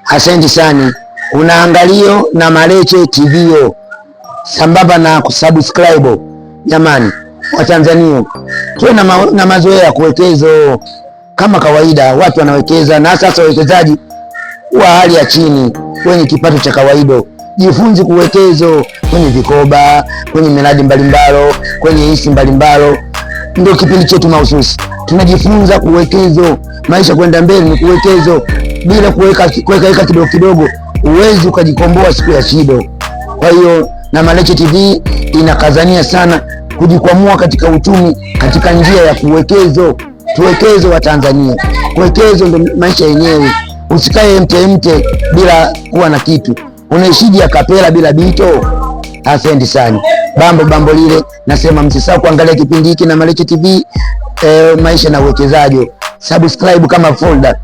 Asante sana. Unaangalia na Maleche TV sambamba na kusubscribe. Jamani wa Tanzania, tuwe na mazoea ya kuwekeza. Kama kawaida watu wanawekeza, na sasa wawekezaji wa hali ya chini wenye kipato cha kawaida, jifunze kuwekeza kwenye vikoba, kwenye miradi mbalimbali, kwenye hisa mbalimbali. Ndio kipindi chetu mahususi, tunajifunza kuwekeza. Maisha kwenda mbele ni kuwekeza, bila kuweka kidogo kidogo uwezi ukajikomboa siku ya shida. Kwa hiyo na Maleche TV inakazania sana kujikwamua katika uchumi, katika njia ya kuwekeza. Tuwekeze wa Tanzania, kuwekeza ndio maisha yenyewe. Usikae mte bila kuwa na kitu, unaishije akapela bila bito. Asante sana. Bambo lile nasema, msisahau kuangalia kipindi hiki na Maleche TV, maisha na uwekezaji. Subscribe kama folder.